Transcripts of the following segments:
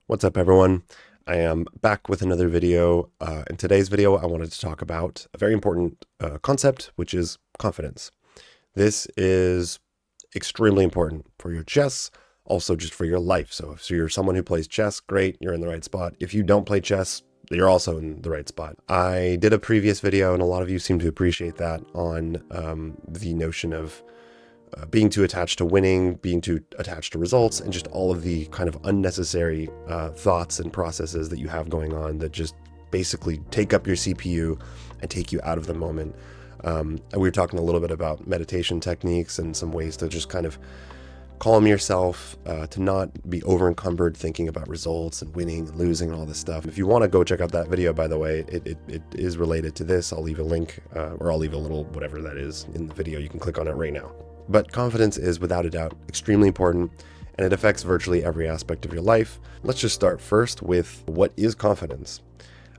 What's up, everyone? I am back with another video. In today's video, I wanted to talk about a very important concept, which is confidence. This is extremely important for your chess, also just for your life. So if you're someone who plays chess, great, you're in the right spot. If you don't play chess, you're also in the right spot. I did a previous video, and a lot of you seem to appreciate that, on the notion of being too attached to winning, being too attached to results, and just all of the kind of unnecessary thoughts and processes that you have going on that just basically take up your CPU and take you out of the moment. And we were talking a little bit about meditation techniques and some ways to just kind of calm yourself, to not be over encumbered thinking about results and winning and losing and all this stuff. If you want to go check out that video, by the way, it is related to this. I'll leave a link, or I'll leave a little whatever that is in the video. You can click on it right now. But confidence is, without a doubt, extremely important, and it affects virtually every aspect of your life. Let's just start first with what is confidence.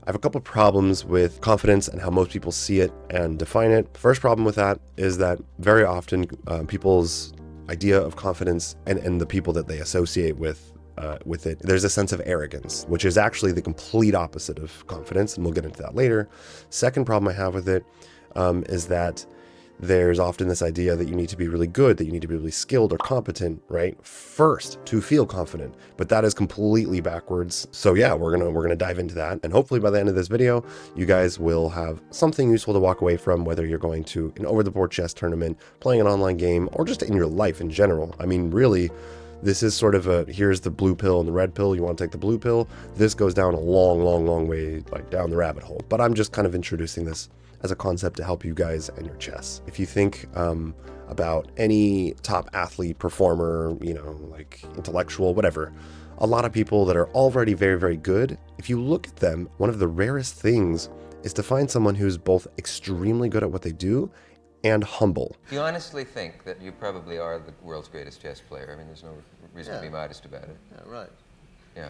I have a couple problems with confidence and how most people see it and define it. First problem with that is that very often people's idea of confidence and the people that they associate with it, there's a sense of arrogance, which is actually the complete opposite of confidence, and we'll get into that later. Second problem I have with it is that there's often this idea that you need to be really good, that you need to be really skilled or competent, right, first to feel confident. But that is completely backwards. So yeah, we're gonna dive into that, and hopefully by the end of this video, you guys will have something useful to walk away from, whether you're going to an over-the-board chess tournament, playing an online game, or just in your life in general. I mean, really, this is sort of here's the blue pill and the red pill. You want to take the blue pill. This goes down a long way, like down the rabbit hole. But I'm just kind of introducing this as a concept to help you guys and your chess. If you think about any top athlete, performer, like intellectual, whatever, a lot of people that are already very good, if you look at them, one of the rarest things is to find someone who's both extremely good at what they do and humble. Do you honestly think that you probably are the world's greatest chess player? I mean, there's no reason to be modest about it. Yeah, right. Yeah.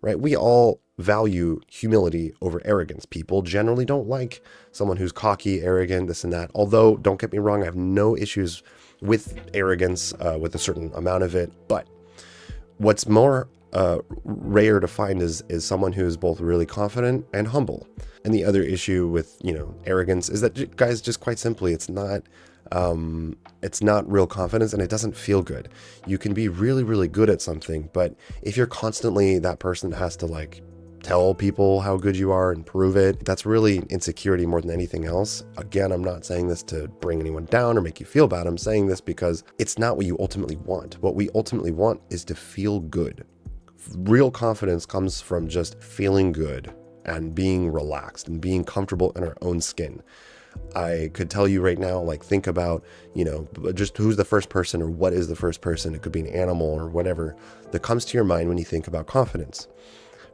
Right? We all value humility over arrogance. People generally don't like someone who's cocky, arrogant, this and that. Although, don't get me wrong, I have no issues with arrogance, with a certain amount of it. But what's more rare to find is someone who's both really confident and humble. And the other issue with, arrogance is that, guys, just quite simply, it's not real confidence, and it doesn't feel good. You can be really good at something, but if you're constantly that person that has to like tell people how good you are and prove it, that's really insecurity more than anything else. Again, I'm not saying this to bring anyone down or make you feel bad. I'm saying this because it's not what you ultimately want. What we ultimately want is to feel good. Real confidence comes from just feeling good and being relaxed and being comfortable in our own skin. I could tell you right now, like, think about, just who's the first person or what is the first person. It could be an animal or whatever that comes to your mind when you think about confidence.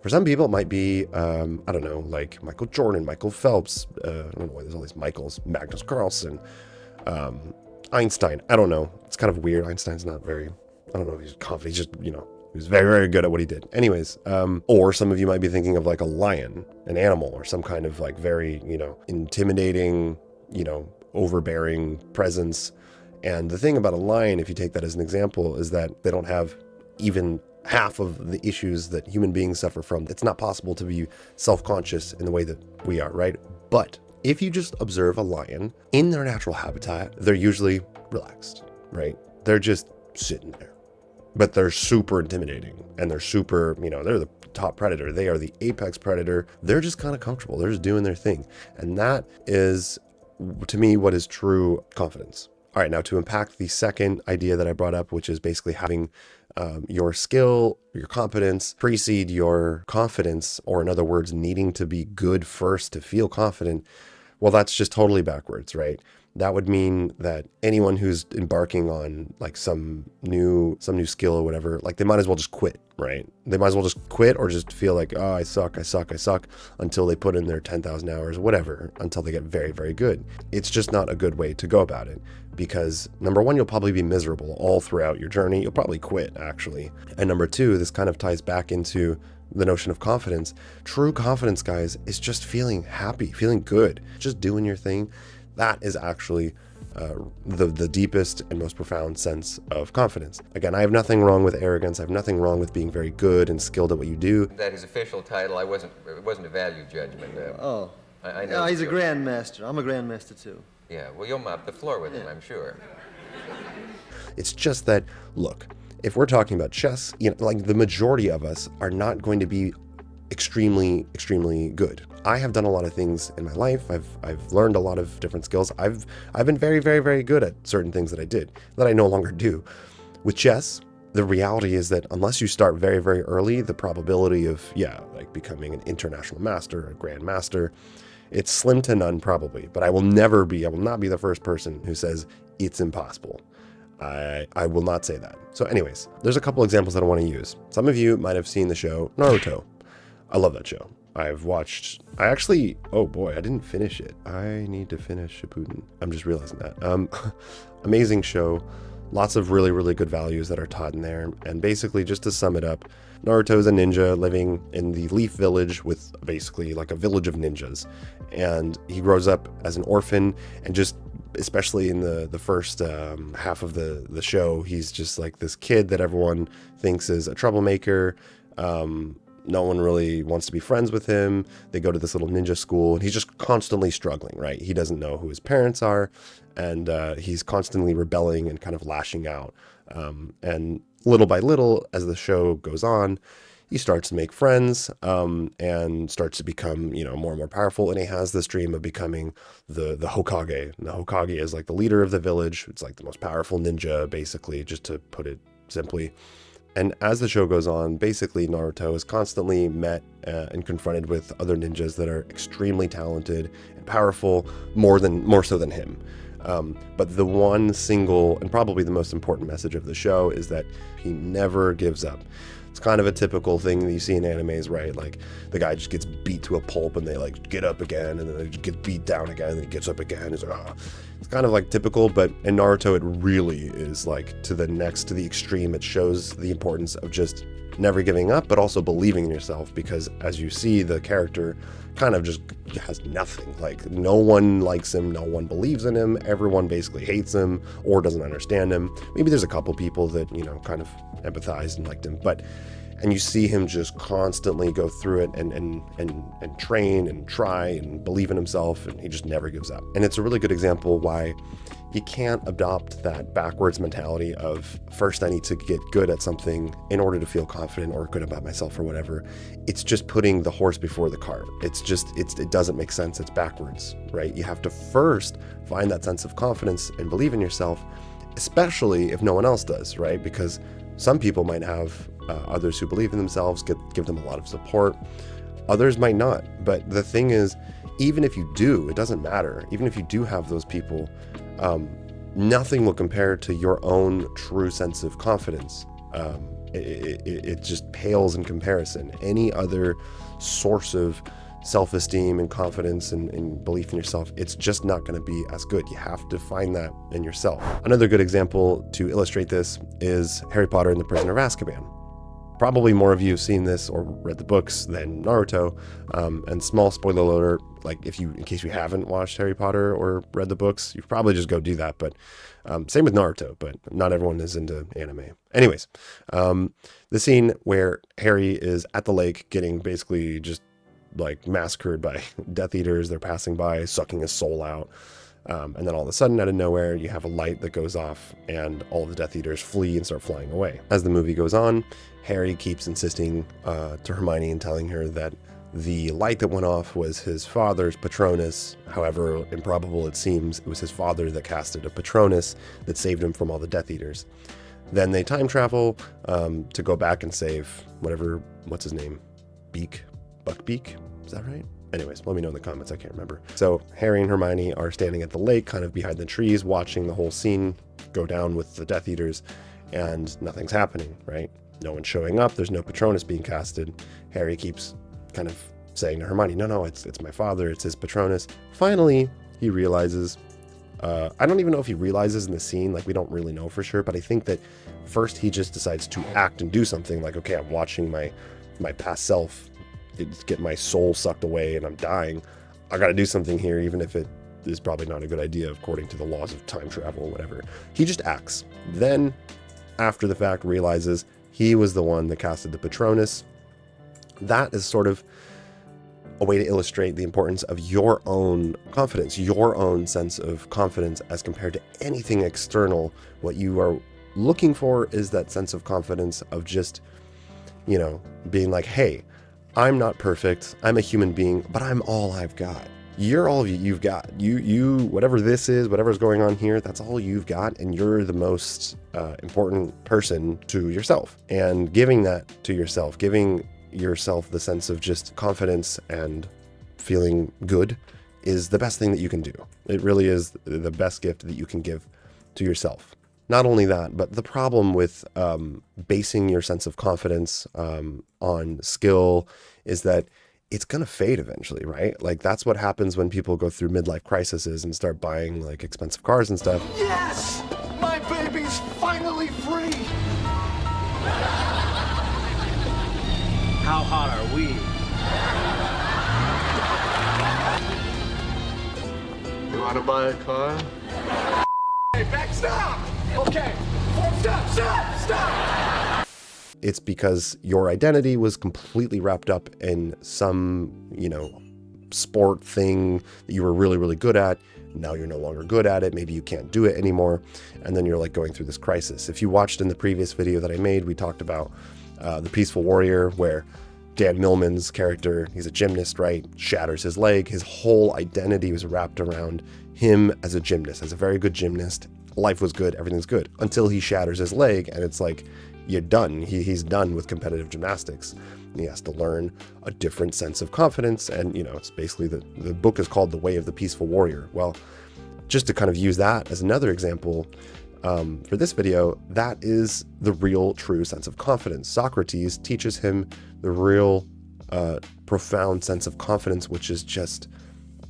For some people, it might be, I don't know, like Michael Jordan, Michael Phelps, I don't know why there's all these Michaels, Magnus Carlsen, Einstein. I don't know. It's kind of weird. Einstein's not very, I don't know if he's confident. He's just, he was very good at what he did. Anyways, or some of you might be thinking of like a lion, an animal, or some kind of like very, intimidating, overbearing presence. And the thing about a lion, if you take that as an example, is that they don't have even half of the issues that human beings suffer from. It's not possible to be self-conscious in the way that we are, right? But if you just observe a lion in their natural habitat, they're usually relaxed, right? They're just sitting there. But they're super intimidating, and they're super, they're the top predator. They are the apex predator. They're just kind of comfortable. They're just doing their thing. And that is, to me, what is true confidence. All right, now to unpack the second idea that I brought up, which is basically having your skill, your competence precede your confidence, or in other words, needing to be good first to feel confident. Well, that's just totally backwards, right? That would mean that anyone who's embarking on like some new skill or whatever, like they might as well just quit, right? They might as well just quit, or just feel like, oh, I suck until they put in their 10,000 hours, whatever, until they get very good. It's just not a good way to go about it, because number one, you'll probably be miserable all throughout your journey. You'll probably quit, actually. And number two, this kind of ties back into the notion of confidence. True confidence, guys, is just feeling happy, feeling good, just doing your thing. That is actually the deepest and most profound sense of confidence. Again, I have nothing wrong with arrogance. I have nothing wrong with being very good and skilled at what you do. That his official title, it wasn't a value judgment. I know. Yeah, he's a grandmaster. I'm a grandmaster too. Yeah, well, you'll mop the floor with him, I'm sure. It's just that, look, if we're talking about chess, like the majority of us are not going to be extremely, extremely good. I have done a lot of things in my life. I've learned a lot of different skills. I've been very, very, very good at certain things that I did that I no longer do. With chess, the reality is that unless you start very, very early, the probability of, like becoming an international master, a grandmaster, it's slim to none probably. But I will not be the first person who says it's impossible. I will not say that. So anyways, there's a couple examples that I want to use. Some of you might have seen the show Naruto. I love that show. I didn't finish it. I need to finish Shippuden. I'm just realizing that. Amazing show. Lots of really, really good values that are taught in there. And basically, just to sum it up, Naruto is a ninja living in the Leaf Village with basically like a village of ninjas. And he grows up as an orphan, and just especially in the first half of the show, he's just like this kid that everyone thinks is a troublemaker. No one really wants to be friends with him. They go to this little ninja school, and he's just constantly struggling, right? He doesn't know who his parents are, and he's constantly rebelling and kind of lashing out. And little by little, as the show goes on, he starts to make friends and starts to become, more and more powerful. And he has this dream of becoming the Hokage. And the Hokage is like the leader of the village. It's like the most powerful ninja, basically, just to put it simply. And as the show goes on, basically Naruto is constantly met and confronted with other ninjas that are extremely talented and powerful, more so than him. But the one single and probably the most important message of the show is that he never gives up. It's kind of a typical thing that you see in animes, right? Like the guy just gets beat to a pulp and they like get up again, and then they get beat down again and he gets up again. It's like, It's kind of like typical, but in Naruto, it really is like to the extreme. It shows the importance of just never giving up, but also believing in yourself, because as you see, the character kind of just has nothing. Like no one likes him, no one believes in him, everyone basically hates him or doesn't understand him. Maybe there's a couple people that, kind of empathized and liked him, and you see him just constantly go through it and train and try and believe in himself, and he just never gives up. And it's a really good example why you can't adopt that backwards mentality of first I need to get good at something in order to feel confident or good about myself or whatever. It's just putting the horse before the cart. It doesn't make sense. It's backwards, right? You have to first find that sense of confidence and believe in yourself, especially if no one else does, right? Because some people might have others who believe in themselves, give them a lot of support. Others might not. But the thing is, even if you do, it doesn't matter. Even if you do have those people, nothing will compare to your own true sense of confidence. It just pales in comparison. Any other source of self-esteem and confidence and belief in yourself, it's just not going to be as good. You have to find that in yourself. Another good example to illustrate this is Harry Potter and the Prisoner of Azkaban. Probably more of you have seen this or read the books than Naruto. And small spoiler alert, like in case you haven't watched Harry Potter or read the books, you probably just go do that. But same with Naruto, but not everyone is into anime. Anyways, the scene where Harry is at the lake getting basically just like massacred by Death Eaters. They're passing by, sucking his soul out. And then all of a sudden, out of nowhere, you have a light that goes off and all of the Death Eaters flee and start flying away. As the movie goes on, Harry keeps insisting to Hermione and telling her that the light that went off was his father's Patronus. However improbable it seems, it was his father that casted a Patronus that saved him from all the Death Eaters. Then they time travel to go back and save what's his name? Buckbeak? Is that right? Anyways, let me know in the comments. I can't remember. So Harry and Hermione are standing at the lake, kind of behind the trees, watching the whole scene go down with the Death Eaters, and nothing's happening, right? No one's showing up. There's no Patronus being casted. Harry keeps kind of saying to Hermione, no, it's my father. It's his Patronus. Finally, he realizes, I don't even know if he realizes in the scene, like we don't really know for sure, but I think that first he just decides to act and do something like, okay, I'm watching my past self get my soul sucked away and I'm dying. I got to do something here, even if it is probably not a good idea according to the laws of time travel or whatever. He just acts. Then, after the fact, realizes he was the one that casted the Patronus. That is sort of a way to illustrate the importance of your own confidence, your own sense of confidence as compared to anything external. What you are looking for is that sense of confidence of just, you know, being like, hey, I'm not perfect. I'm a human being, but I'm all I've got. You're all you've got. You, whatever this is, whatever's going on here, that's all you've got. And you're the most important person to yourself. And giving that to yourself, giving yourself the sense of just confidence and feeling good is the best thing that you can do. It really is the best gift that you can give to yourself. Not only that, but the problem with basing your sense of confidence on skill is that it's going to fade eventually, right? Like that's what happens when people go through midlife crises and start buying like expensive cars and stuff. Yes! My baby's finally free! How hot are we? You want to buy a car? Hey, back, stop! Okay, stop! It's because your identity was completely wrapped up in some, you know, sport thing that you were really, really good at. Now you're no longer good at it. Maybe you can't do it anymore. And then you're like going through this crisis. If you watched in the previous video that I made, we talked about The Peaceful Warrior, where Dan Millman's character, he's a gymnast, right? Shatters his leg. His whole identity was wrapped around him as a gymnast, as a very good gymnast. Life was good, everything's good, until he shatters his leg, and it's like, you're done. He's done with competitive gymnastics. He has to learn a different sense of confidence, and, you know, it's basically the book is called The Way of the Peaceful Warrior. Well, just to kind of use that as another example, for this video, that is the real true sense of confidence. Socrates teaches him the real profound sense of confidence, which is just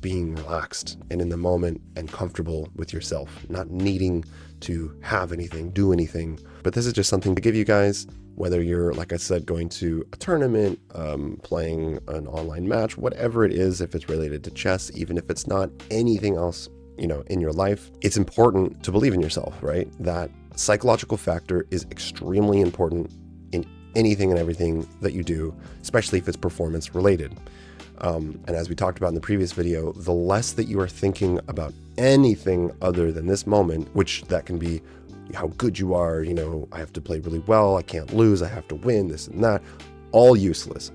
being relaxed and in the moment and comfortable with yourself, not needing to have anything, do anything. But this is just something to give you guys, whether you're, like I said, going to a tournament, playing an online match, whatever it is, if it's related to chess, even if it's not anything else, you know, in your life, it's important to believe in yourself, right? That psychological factor is extremely important in anything and everything that you do, especially if it's performance related. And as we talked about in the previous video, the less that you are thinking about anything other than this moment, which that can be how good you are, you know, I have to play really well, I can't lose, I have to win, this and that, all useless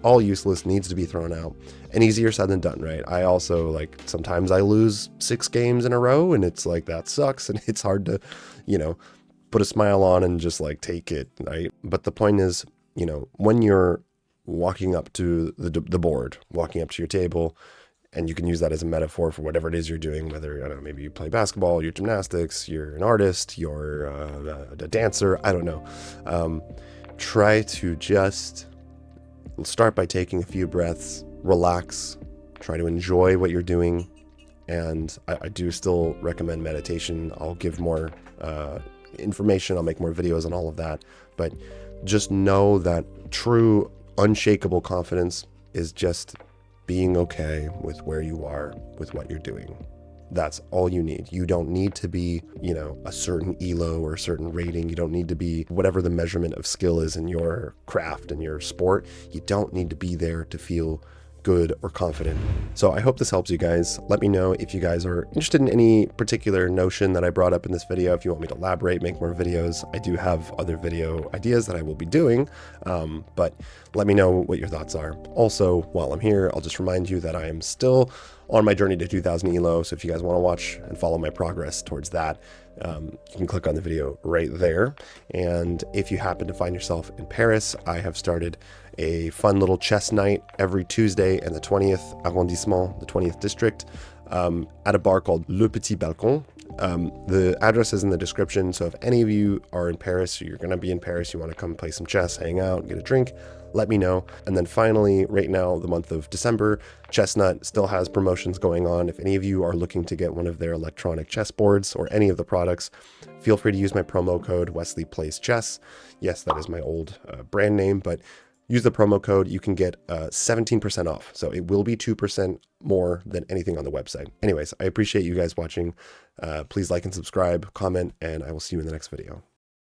needs to be thrown out. And easier said than done, right? I also, like, sometimes I lose 6 games in a row and it's like, that sucks. And it's hard to, you know, put a smile on and just like take it, right? But the point is, you know, when you're walking up to the board, walking up to your table, and you can use that as a metaphor for whatever it is you're doing, whether, I don't know, maybe you play basketball, you're gymnastics, you're an artist, you're a dancer, I don't know. Try to just start by taking a few breaths, relax, try to enjoy what you're doing. And I do still recommend meditation. I'll give more information, I'll make more videos on all of that. But just know that true unshakable confidence is just being okay with where you are, with what you're doing. That's all you need. You don't need to be, you know, a certain ELO or a certain rating. You don't need to be whatever the measurement of skill is in your craft and your sport. You don't need to be there to feel good or confident. So I hope this helps you guys. Let me know if you guys are interested in any particular notion that I brought up in this video. If you want me to elaborate, make more videos, I do have other video ideas that I will be doing, but let me know what your thoughts are. Also, while I'm here, I'll just remind you that I am still on my journey to 2000 ELO. So if you guys want to watch and follow my progress towards that, you can click on the video right there. And if you happen to find yourself in Paris, I have started a fun little chess night every Tuesday in the 20th arrondissement, the 20th district, at a bar called Le Petit Balcon. The address is in the description, so if any of you are in Paris, or you're going to be in Paris, you want to come play some chess, hang out, get a drink, let me know. And then finally, right now, the month of December, Chessnut still has promotions going on. If any of you are looking to get one of their electronic chessboards or any of the products, feel free to use my promo code Wesley Plays Chess. Yes, that is my old brand name, but use the promo code, you can get 17% off. So it will be 2% more than anything on the website. Anyways, I appreciate you guys watching. Please like and subscribe, comment, and I will see you in the next video.